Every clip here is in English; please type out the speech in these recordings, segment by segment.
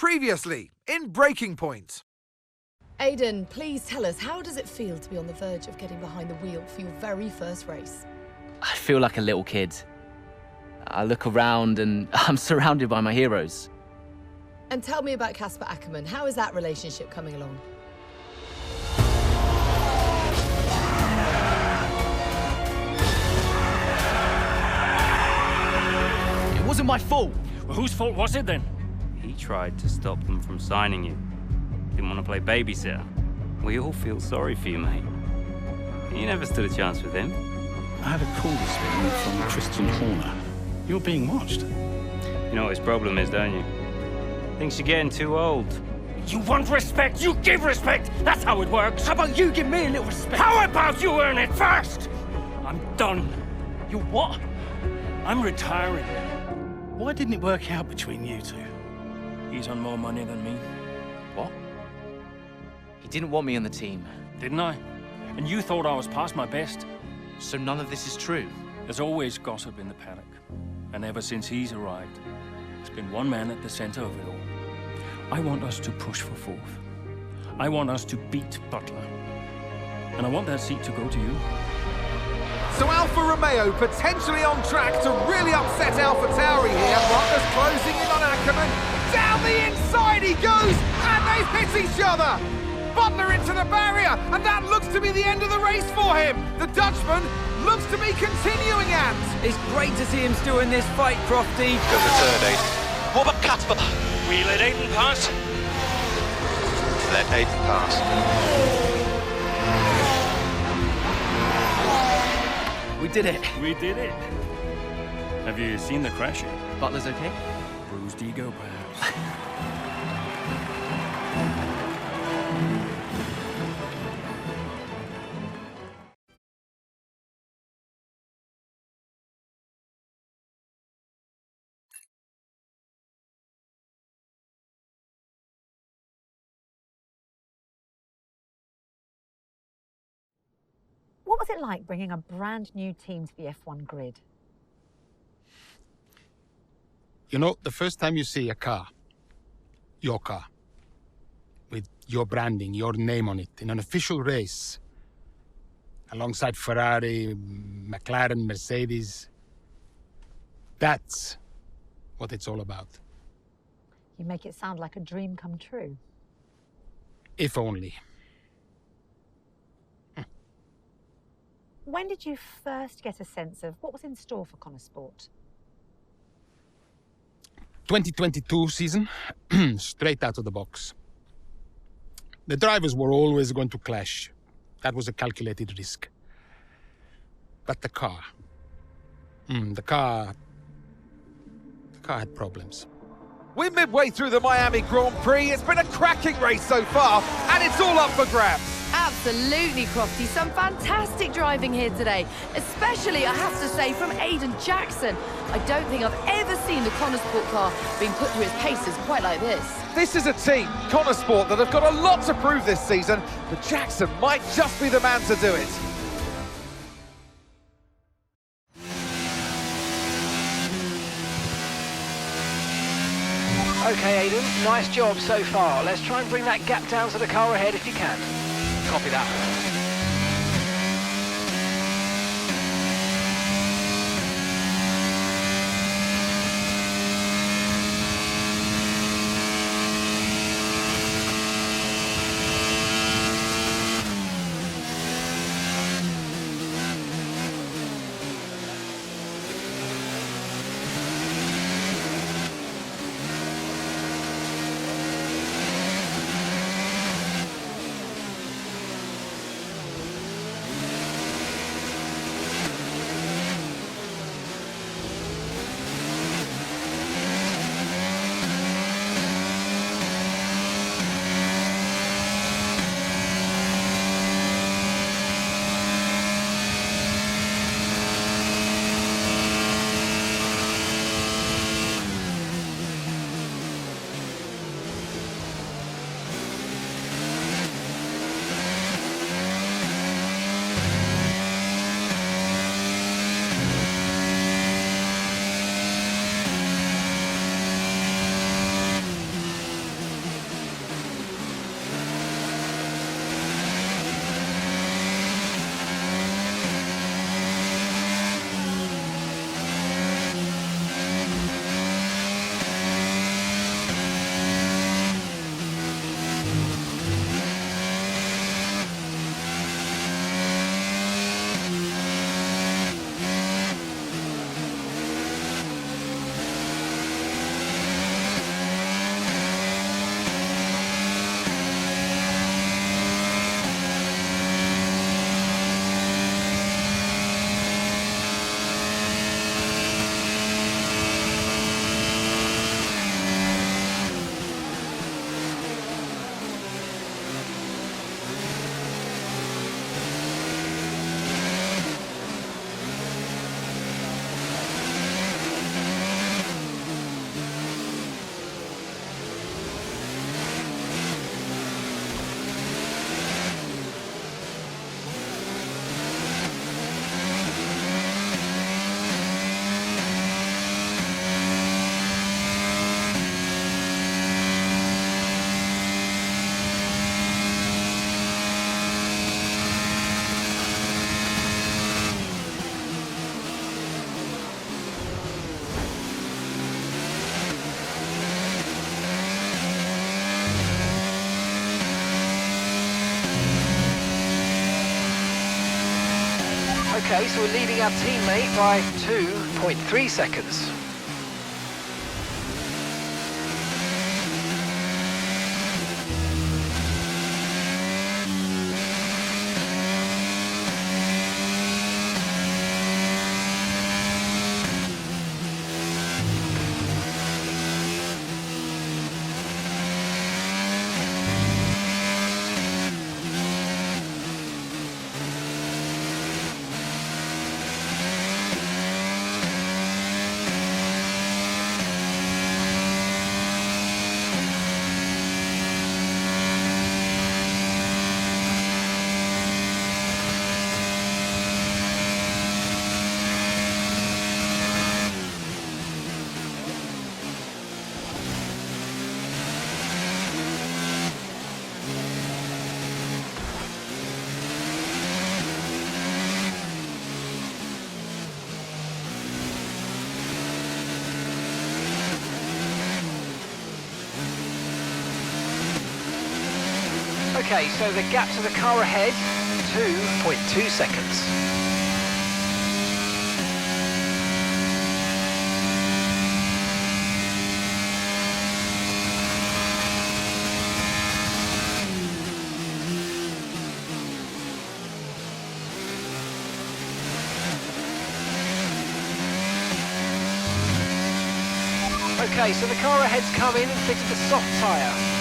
Previously, in Breaking Point. Aidan, please tell us, how does it feel to be on the verge of getting behind the wheel for your very first race? I feel like a little kid. I look around and I'm surrounded by my heroes. And tell me about Casper Ackerman. How is that relationship coming along? It wasn't my fault. Well, whose fault was it then? He tried to stop them from signing you. Didn't want to play babysitter. We all feel sorry for you, mate. You never stood a chance with him. I had a call this morning from Christian Horner. You're being watched. You know what his problem is, don't you? Thinks you're getting too old. You want respect, you give respect! That's how it works! How about you give me a little respect? How about you earn it first? I'm done. You what? I'm retiring. Why didn't it work out between you two? He's on more money than me. What? He didn't want me on the team. Didn't I? And you thought I was past my best? So none of this is true? There's always gossip in the paddock. And ever since he's arrived, there's been one man at the center of it all. I want us to push for fourth. I want us to beat Butler. And I want that seat to go to you. So Alfa Romeo potentially on track to really upset AlphaTauri here. Butler's closing in on Ackerman. Down the inside he goes, and they've hit each other. Butler into the barrier, and that looks to be the end of the race for him. The Dutchman looks to be continuing and... It's great to see him still in this fight, Crofty. Go for third, Aiden. What about Casper? We let Aiden pass. Let Aiden pass. We did it. We did it. Have you seen the crash yet? Butler's okay? Bruised ego, perhaps. What was it like bringing a brand new team to the F1 grid? You know, the first time you see a car, your car, with your branding, your name on it, in an official race, alongside Ferrari, McLaren, Mercedes, that's what it's all about. You make it sound like a dream come true. If only. When did you first get a sense of what was in store for Connor Sport? 2022 season, straight out of the box. The drivers were always going to clash. That was a calculated risk. But the car had problems. We're midway through the Miami Grand Prix. It's been a cracking race so far, and it's all up for grabs. Absolutely, Crofty. Some fantastic driving here today, especially, I have to say, from Aidan Jackson. I don't think I've ever seen the Connor Sport car being put through its paces quite like this. This is a team, Connor Sport, that have got a lot to prove this season, but Jackson might just be the man to do it. Okay, Aidan, nice job so far. Let's try and bring that gap down to the car ahead if you can. Copy that. Okay, so we're leading our teammate by 2.3 seconds. Okay, so the gap to the car ahead, 2.2 seconds. Okay, so the car ahead's come in and fitted the soft tyre.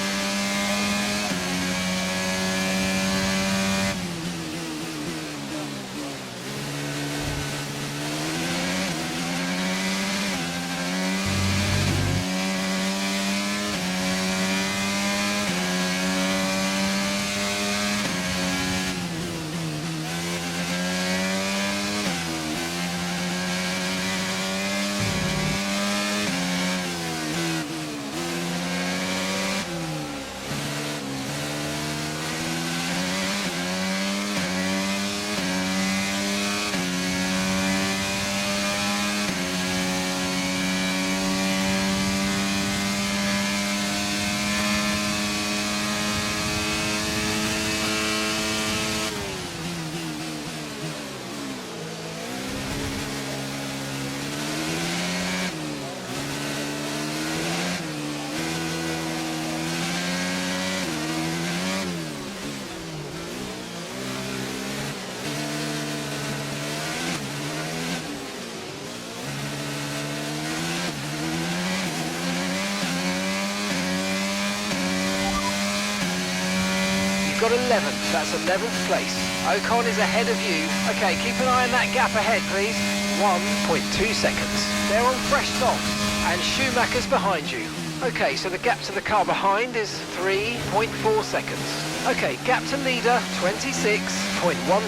Got 11th, that's 11th place. Ocon is ahead of you. Okay, keep an eye on that gap ahead, please. 1.2 seconds. They're on fresh softs, and Schumacher's behind you. Okay, so the gap to the car behind is 3.4 seconds. Okay, gap to leader, 26.1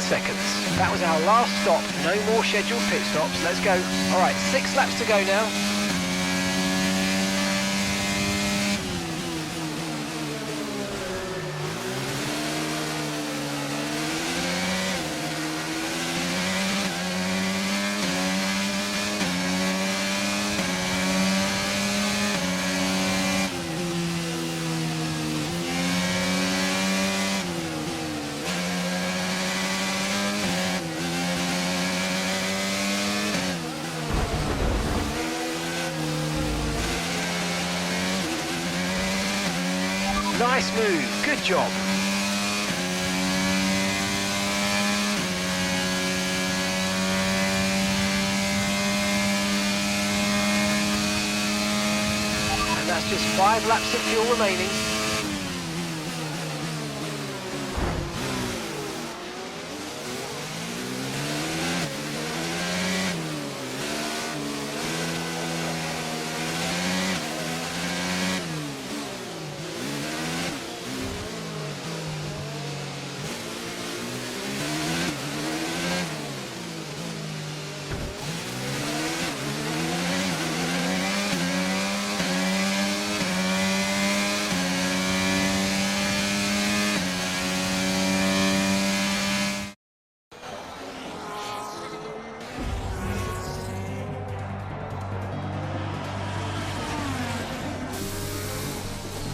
seconds. That was our last stop. No more scheduled pit stops. Let's go. All right, 6 laps to go now. Nice move, good job. And that's just 5 laps of fuel remaining.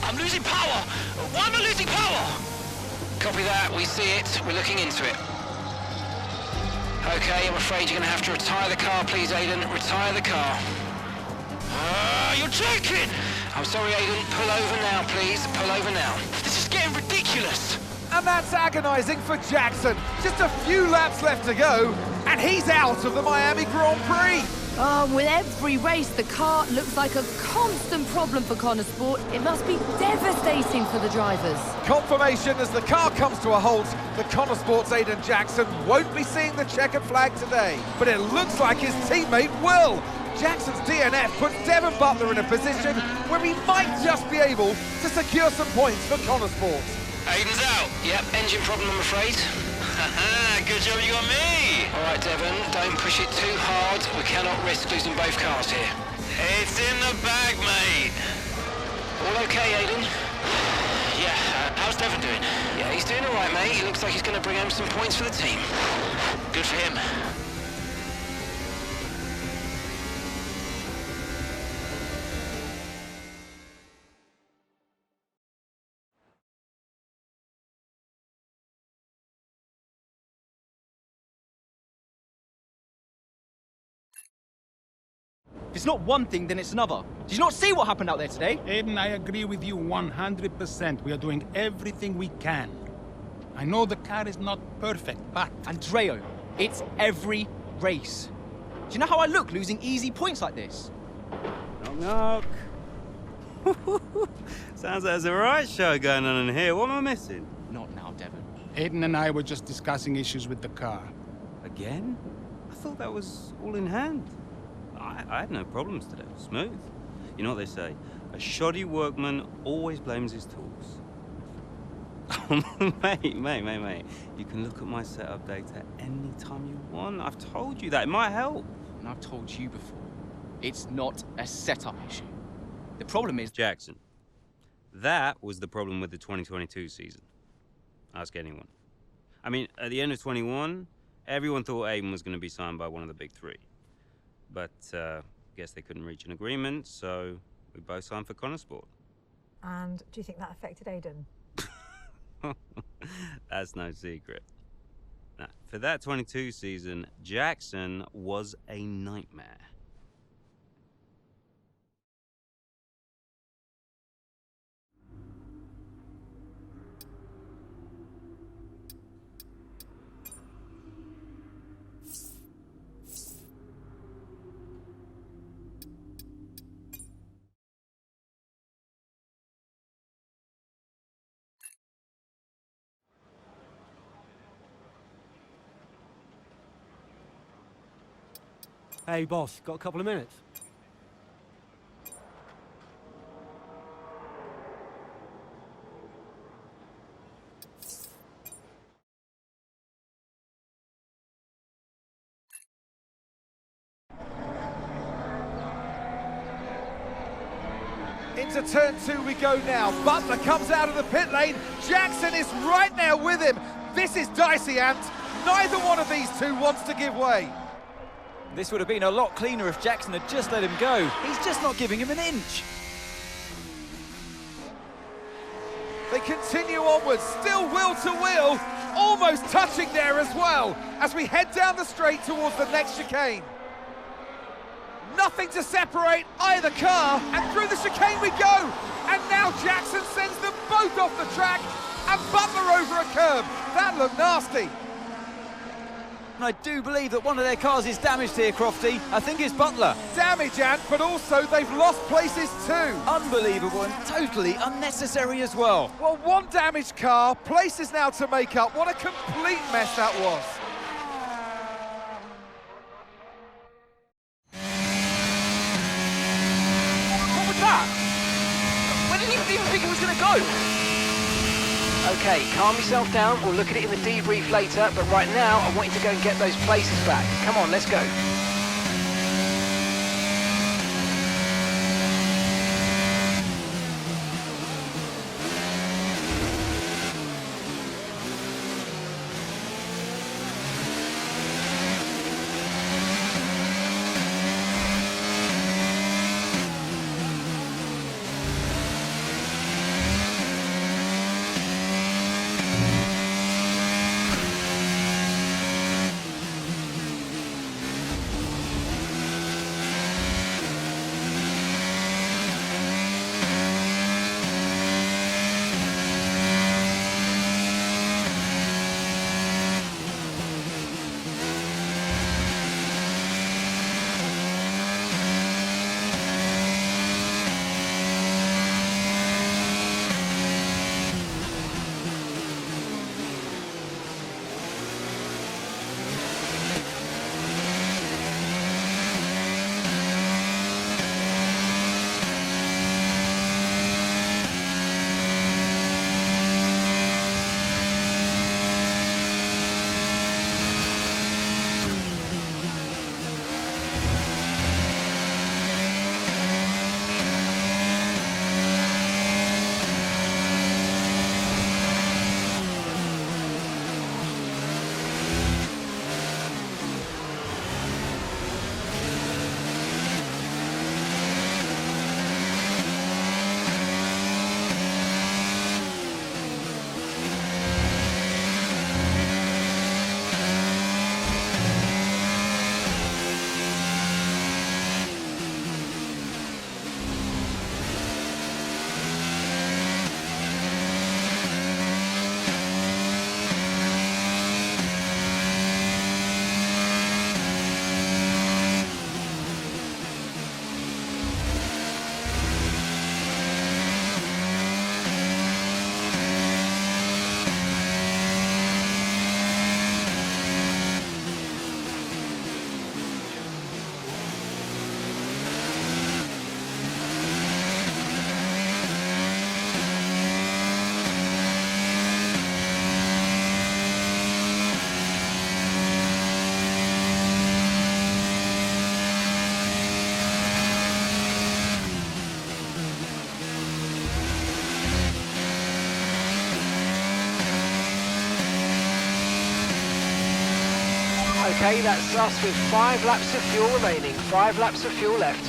I'm losing power! Why am I losing power? Copy that, we see it, we're looking into it. Okay, I'm afraid you're going to have to retire the car, please, Aiden. Retire the car. You're joking! I'm sorry, Aiden. Pull over now, please. Pull over now. This is getting ridiculous. And that's agonising for Jackson. Just a few laps left to go, and he's out of the Miami Grand Prix. With every race, the car looks like a constant problem for Connor Sport. It must be devastating for the drivers. Confirmation as the car comes to a halt. The Connor Sports Aiden Jackson won't be seeing the checkered flag today, but it looks like his teammate will. Jackson's DNF puts Devon Butler in a position where he might just be able to secure some points for Connor Sports. Aiden's out. Yep, engine problem, I'm afraid. Good job you got me. All right, Devon, don't push it too hard. We cannot risk losing both cars here. It's in the bag, mate. All okay, Aiden? Yeah, how's Devon doing? Yeah, he's doing all right, mate. He looks like he's going to bring home some points for the team. Good for him. If it's not one thing, then it's another. Did you not see what happened out there today? Aiden, I agree with you 100%. We are doing everything we can. I know the car is not perfect, but... Andreo, it's every race. Do you know how I look losing easy points like this? Knock, knock. Sounds like there's a right show going on in here. What am I missing? Not now, Devon. Aiden and I were just discussing issues with the car. Again? I thought that was all in hand. I had no problems today. Smooth. You know what they say? A shoddy workman always blames his tools. mate. You can look at my setup data anytime you want. I've told you that. It might help. And I've told you before, it's not a setup issue. The problem is... Jackson, that was the problem with the 2022 season. Ask anyone. I mean, at the end of 21, everyone thought Aiden was going to be signed by one of the big three. But, guess they couldn't reach an agreement, so we both signed for Connor Sport. And do you think that affected Aiden? That's no secret. Now, for that 22 season, Jackson was a nightmare. Hey, boss, got a couple of minutes? Into turn 2 we go now. Butler comes out of the pit lane. Jackson is right now with him. This is dicey, Ant. Neither one of these two wants to give way. This would have been a lot cleaner if Jackson had just let him go. He's just not giving him an inch. They continue onwards, still wheel to wheel, almost touching there as well, as we head down the straight towards the next chicane. Nothing to separate either car, and through the chicane we go. And now Jackson sends them both off the track, and Butler over a curb. That looked nasty. And I do believe that one of their cars is damaged here, Crofty. I think it's Butler. Damage, Ant, but also they've lost places too. Unbelievable and totally unnecessary as well. Well, one damaged car, places now to make up. What a complete mess that was. What was that? Where did you even think it was going to go? Okay, calm yourself down. We'll look at it in the debrief later, but right now I want you to go and get those places back. Come on, let's go. Okay, that's us with 5 laps of fuel remaining. 5 laps of fuel left.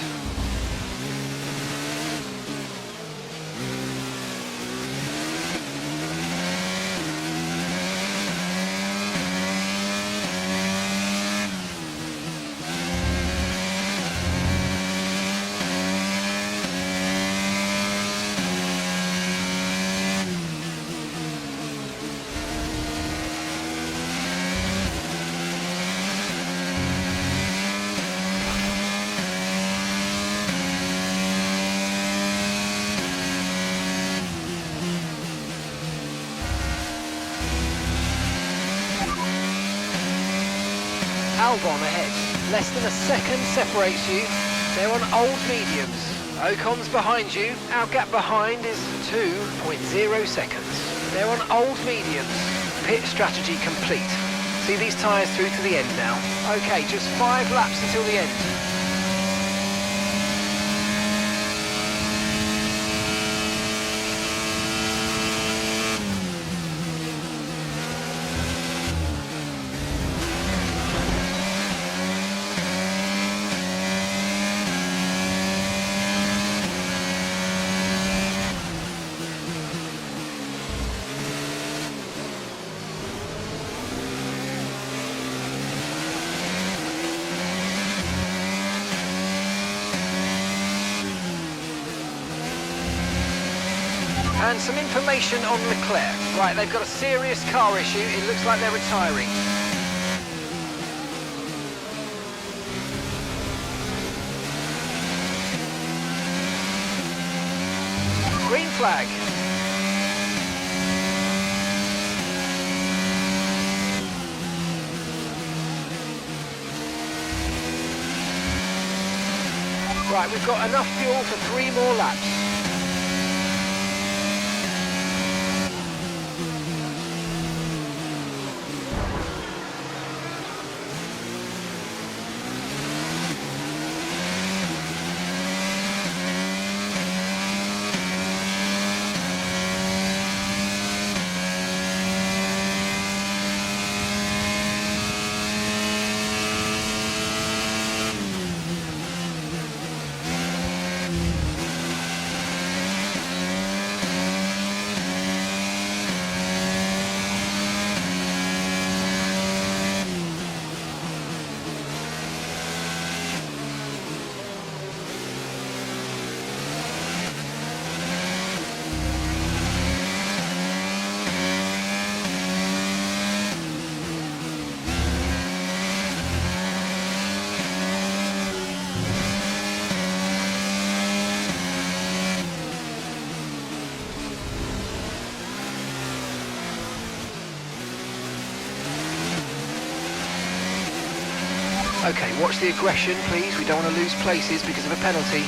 Albon ahead. Less than a second separates you. They're on old mediums. Ocon's behind you. Our gap behind is 2.0 seconds. They're on old mediums. Pit strategy complete. See these tyres through to the end now. Okay, just 5 laps until the end. And some information on Leclerc. Right, they've got a serious car issue. It looks like they're retiring. Green flag. Right, we've got enough fuel for 3 more laps. Okay, watch the aggression, please. We don't want to lose places because of a penalty.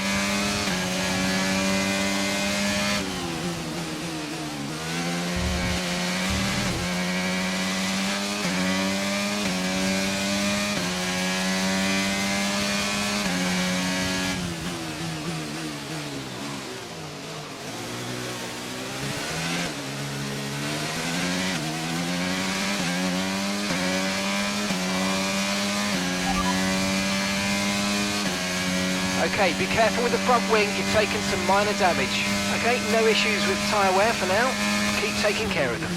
Okay, be careful with the front wing, you've taken some minor damage. Okay, no issues with tyre wear for now. Keep taking care of them.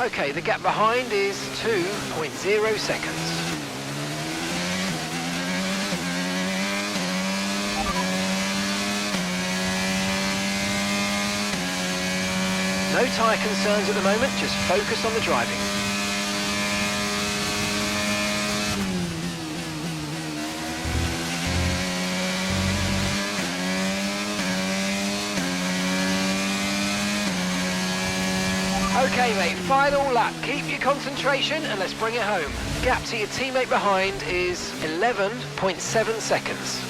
Okay, the gap behind is 2.0 seconds. No tyre concerns at the moment, just focus on the driving. Okay mate, final lap. Keep your concentration and let's bring it home. Gap to your teammate behind is 11.7 seconds.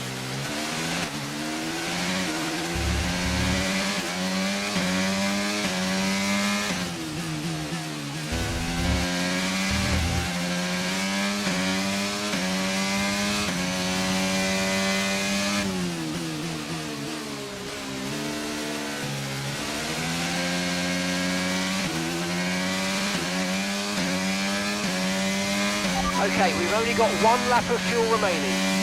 Okay, we've only got 1 lap of fuel remaining.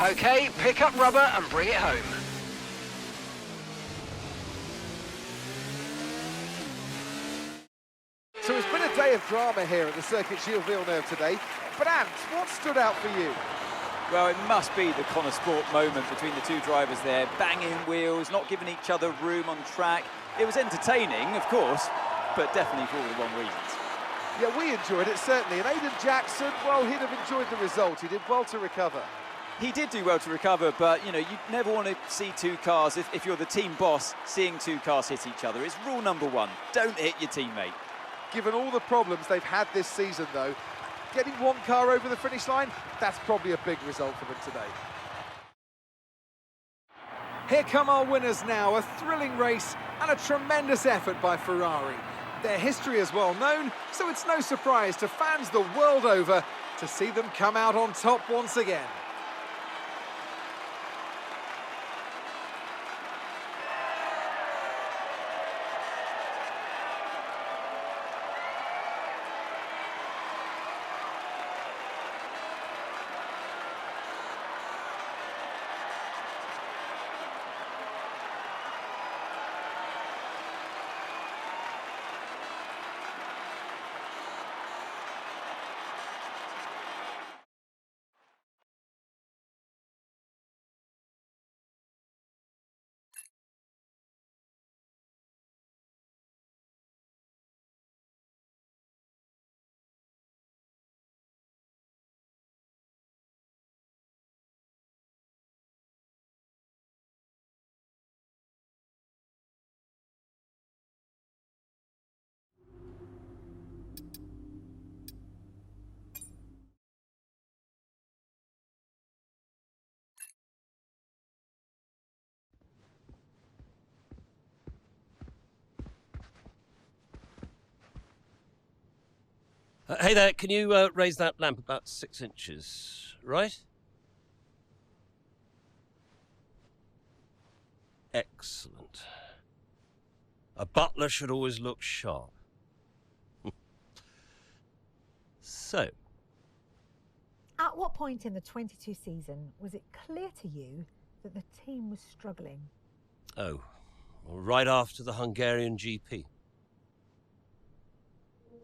Okay, pick up rubber and bring it home. So it's been a day of drama here at the Circuit Gilles Villeneuve today. But Ant, what stood out for you? Well, it must be the Connor Sport moment between the two drivers there, banging wheels, not giving each other room on track. It was entertaining, of course, but definitely for all the wrong reasons. Yeah, we enjoyed it, certainly. And Aiden Jackson, well, he'd have enjoyed the result. He did well to recover. He did do well to recover, but, you know, you never want to see two cars, if you're the team boss, seeing two cars hit each other. It's rule number 1, don't hit your teammate. Given all the problems they've had this season, though, getting one car over the finish line, that's probably a big result for them today. Here come our winners now, a thrilling race and a tremendous effort by Ferrari. Their history is well known, so it's no surprise to fans the world over to see them come out on top once again. Hey there, can you raise that lamp about 6 inches, right? Excellent. A butler should always look sharp. So. At what point in the 22 season was it clear to you that the team was struggling? Oh, well, right after the Hungarian GP.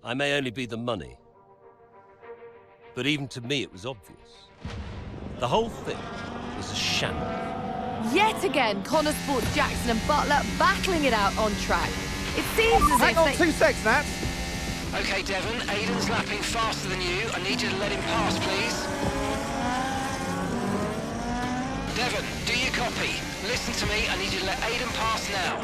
I may only be the money, but even to me it was obvious. The whole thing was a shambles. Yet again, Connor Sports Jackson and Butler battling it out on track. It seems as Hang on 2 seconds, Nat. Okay, Devon, Aiden's lapping faster than you. I need you to let him pass, please. Devon, do you copy? Listen to me, I need you to let Aiden pass now.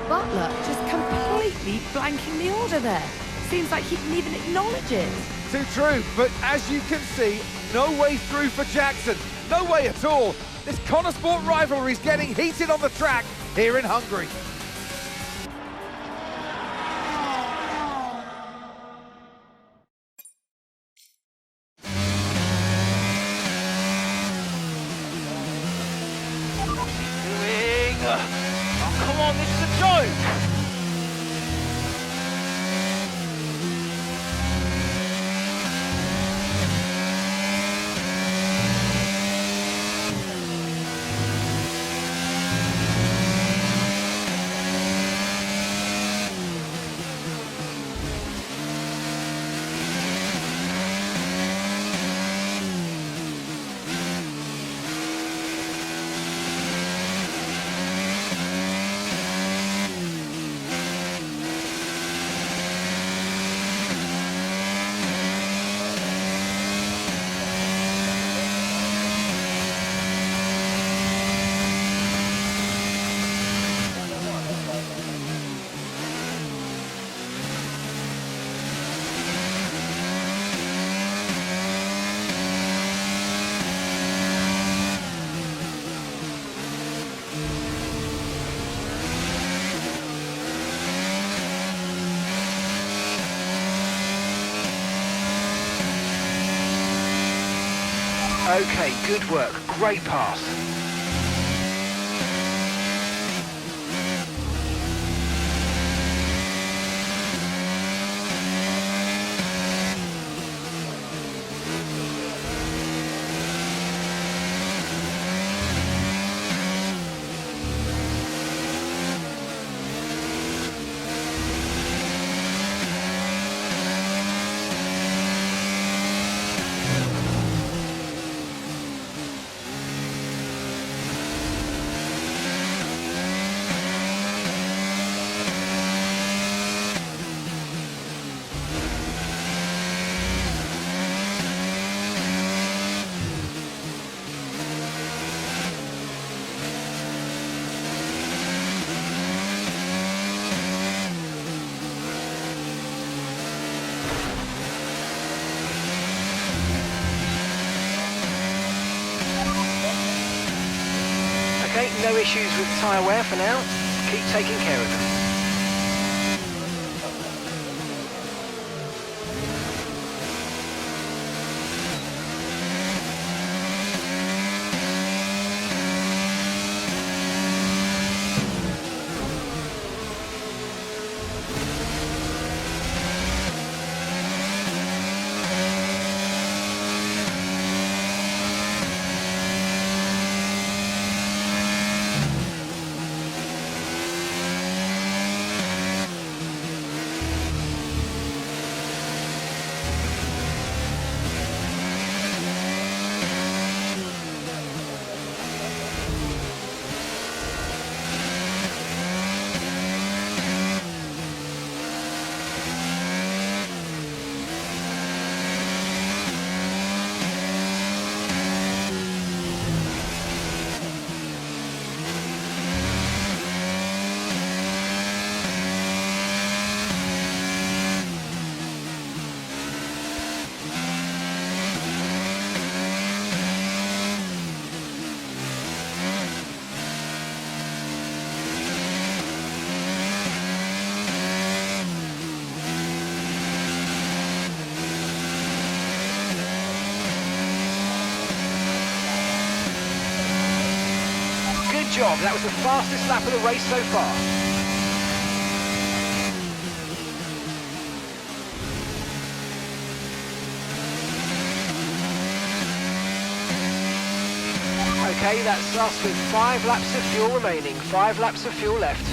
Butler just completely completely blanking the order there. Seems like he didn't even acknowledge it. Too true, but as you can see, no way through for Jackson. No way at all. This Connosport rivalry's getting heated on the track here in Hungary. Oh, come on, this is a joke! Okay, good work. Great pass. Okay, no issues with tyre wear for now. Keep taking care of them. Good job, that was the fastest lap of the race so far. Okay, that's us with 5 laps of fuel remaining, 5 laps of fuel left.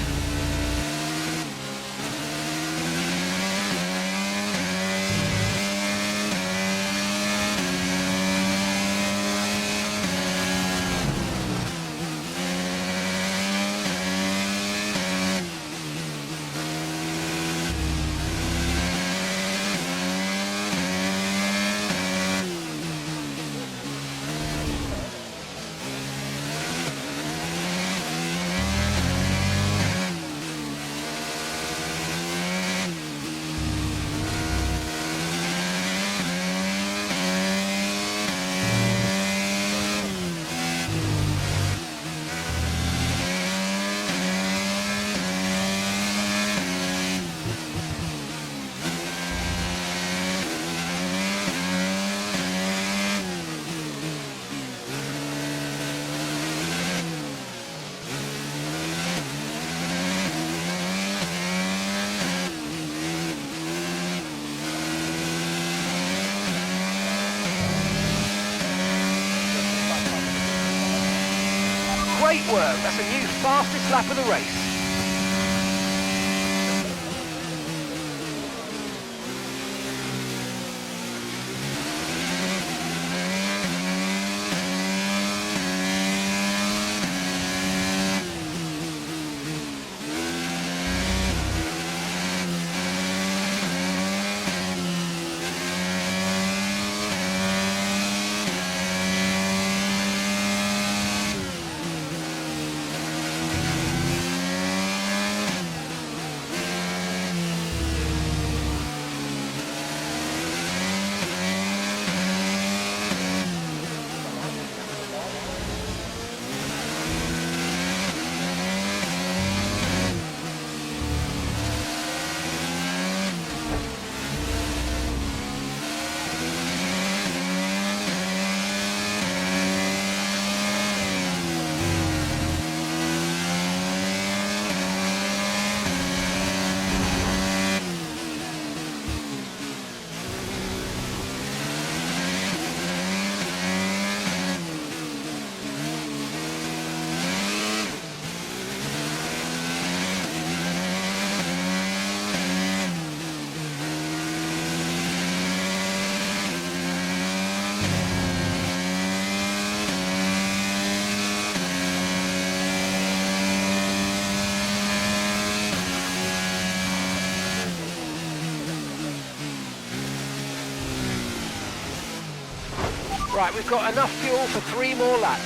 Great work. That's a new fastest lap of the race. Right, we've got enough fuel for 3 more laps.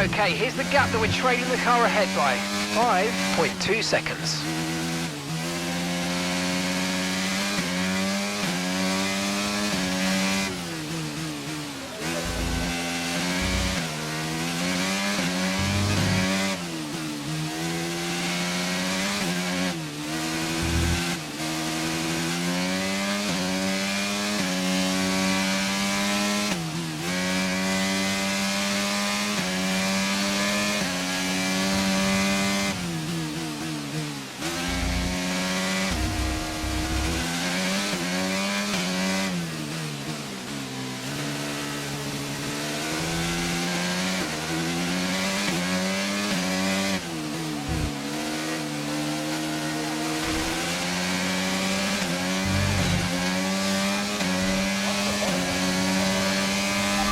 Okay, here's the gap that we're trailing the car ahead by. 5.2 seconds.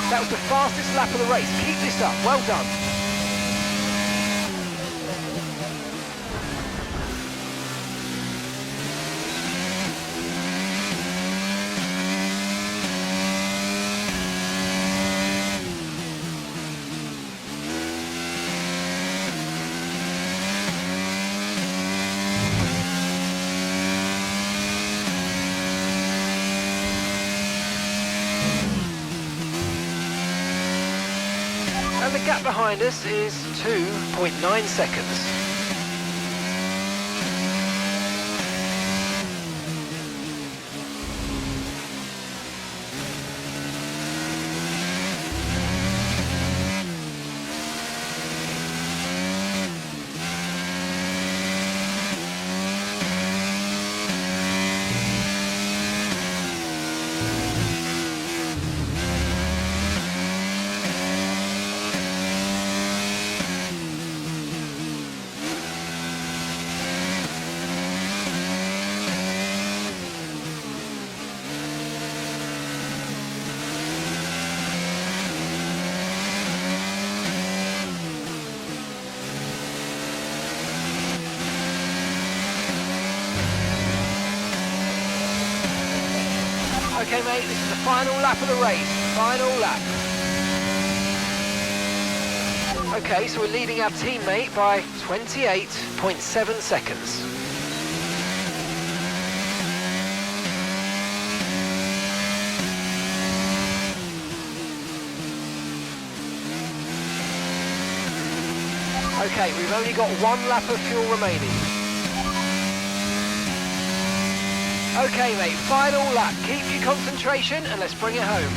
That was the fastest lap of the race. Keep this up. Well done. And the gap behind us is 2.9 seconds. Okay, mate, this is the final lap of the race. Final lap. Okay, so we're leading our teammate by 28.7 seconds. Okay, we've only got 1 lap of fuel remaining. Okay, mate, final lap. Keep your concentration and let's bring it home.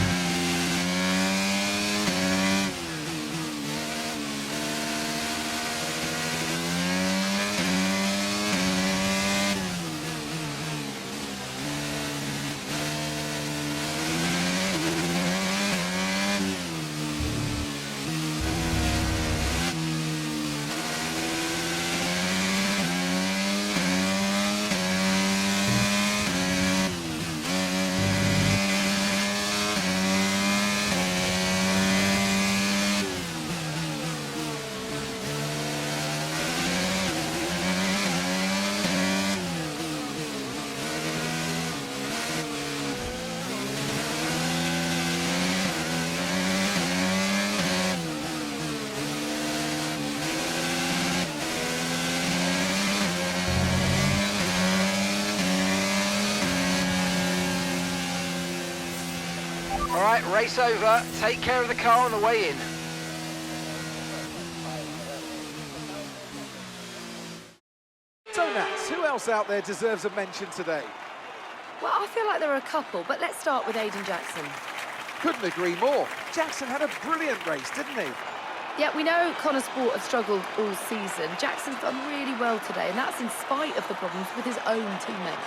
All right, race over. Take care of the car on the way in. So Nats, who else out there deserves a mention today? Well, I feel like there are a couple, but let's start with Aiden Jackson. Couldn't agree more. Jackson had a brilliant race, didn't he? Yeah, we know Connor Sport have struggled all season. Jackson's done really well today, and that's in spite of the problems with his own teammate.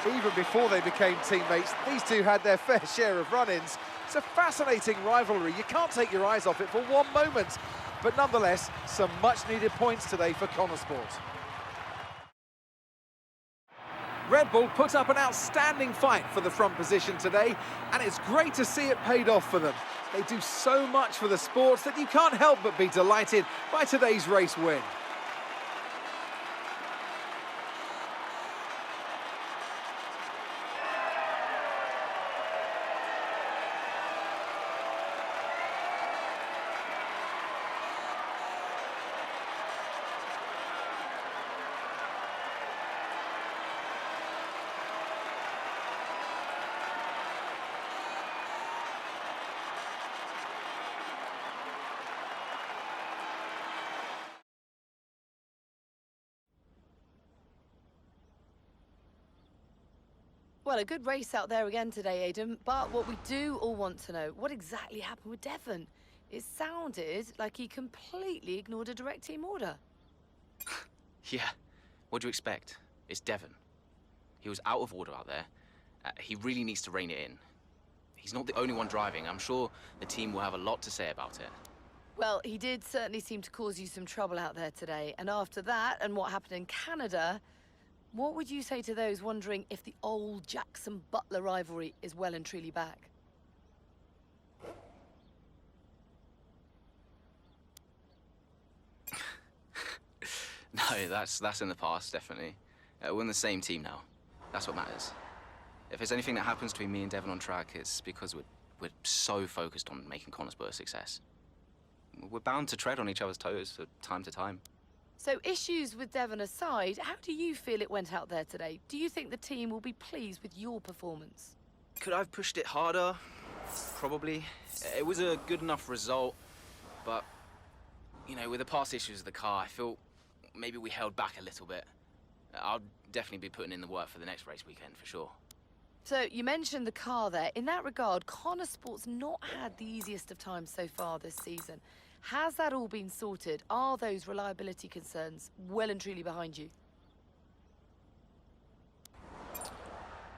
Even before they became teammates, these two had their fair share of run-ins. It's a fascinating rivalry. You can't take your eyes off it for one moment. But nonetheless, some much-needed points today for Connor Sport. Red Bull put up an outstanding fight for the front position today, and it's great to see it paid off for them. They do so much for the sports that you can't help but be delighted by today's race win. Well, a good race out there again today, Aidan, but what we do all want to know, what exactly happened with Devon? It sounded like he completely ignored a direct team order. Yeah, what do you expect? It's Devon. He was out of order out there. He really needs to rein it in. He's not the only one driving. I'm sure the team will have a lot to say about it. Well, he did certainly seem to cause you some trouble out there today, and after that and what happened in Canada, what would you say to those wondering if the old Jackson-Butler rivalry is well and truly back? No, that's in the past, definitely. We're in the same team now. That's what matters. If there's anything that happens between me and Devon on track, it's because we're so focused on making Connorsburg a success. We're bound to tread on each other's toes from time to time. So issues with Devon aside, how do you feel it went out there today? Do you think the team will be pleased with your performance? Could I have pushed it harder? Probably. It was a good enough result, but, you know, with the past issues of the car, I feel maybe we held back a little bit. I'll definitely be putting in the work for the next race weekend, for sure. So you mentioned the car there. In that regard, Connor Sport's not had the easiest of times so far this season. Has that all been sorted? Are those reliability concerns well and truly behind you?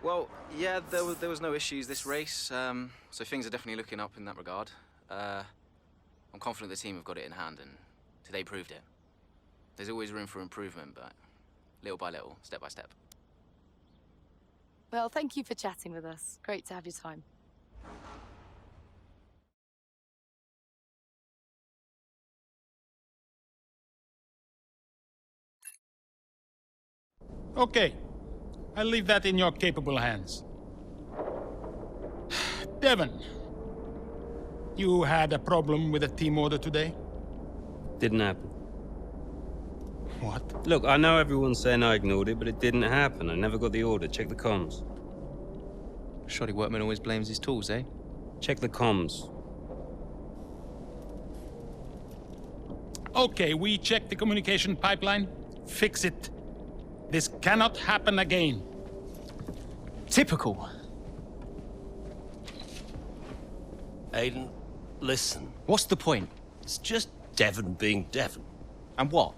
Well, yeah, there was no issues this race, so things are definitely looking up in that regard. I'm confident the team have got it in hand, and today proved it. There's always room for improvement, but little by little, step by step. Well, thank you for chatting with us. Great to have your time. Okay, I'll leave that in your capable hands. Devon, you had a problem with a team order today? Didn't happen. What? Look, I know everyone's saying I ignored it, but it didn't happen. I never got the order. Check the comms. Shoddy workman always blames his tools, eh? Check the comms. Okay, we checked the communication pipeline. Fix it. This cannot happen again. Typical. Aiden, listen. What's the point? It's just Devon being Devon. And what?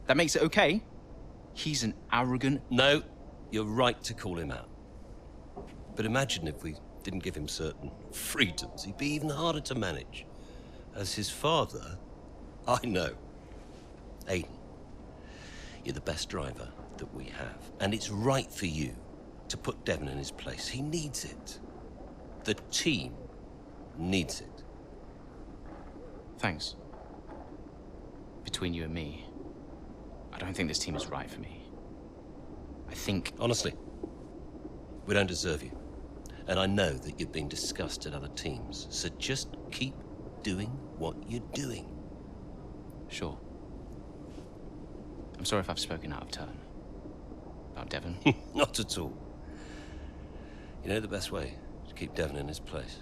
That makes it okay? He's an arrogant... No, you're right to call him out. But imagine if we didn't give him certain freedoms. He'd be even harder to manage. As his father, I know. Aiden, you're the best driver that we have. And it's right for you to put Devon in his place. He needs it. The team needs it. Thanks. Between you and me, I don't think this team is right for me. I think... Honestly, we don't deserve you. And I know that you've been discussed at other teams, so just keep doing what you're doing. Sure. I'm sorry if I've spoken out of turn. About Devon. Not at all. You know the best way to keep Devon in his place?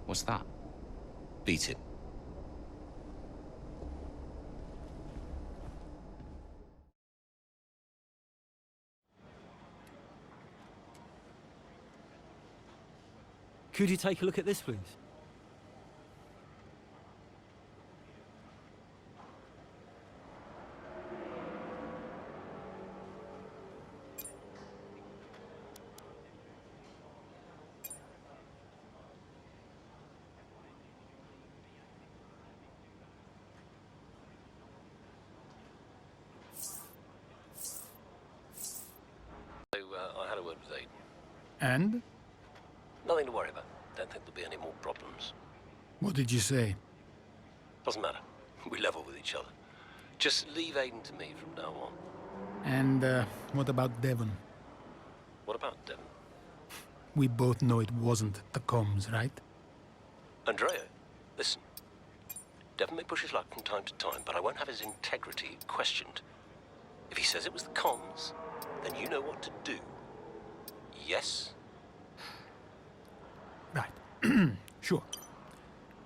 What's that? Beat him. Could you take a look at this, please? So, I had a word with Aiden. And? Nothing to worry about. Don't think there'll be any more problems. What did you say? Doesn't matter. We level with each other. Just leave Aiden to me from now on. And what about Devon? What about Devon? We both know it wasn't the comms, right? Andrea, listen. Devon may push his luck from time to time, but I won't have his integrity questioned. If he says it was the comms, then you know what to do. Yes? Right. Sure.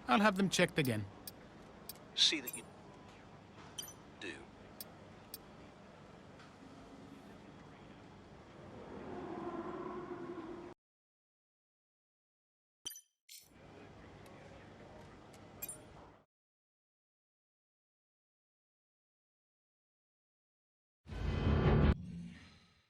I'll have them checked again. See that you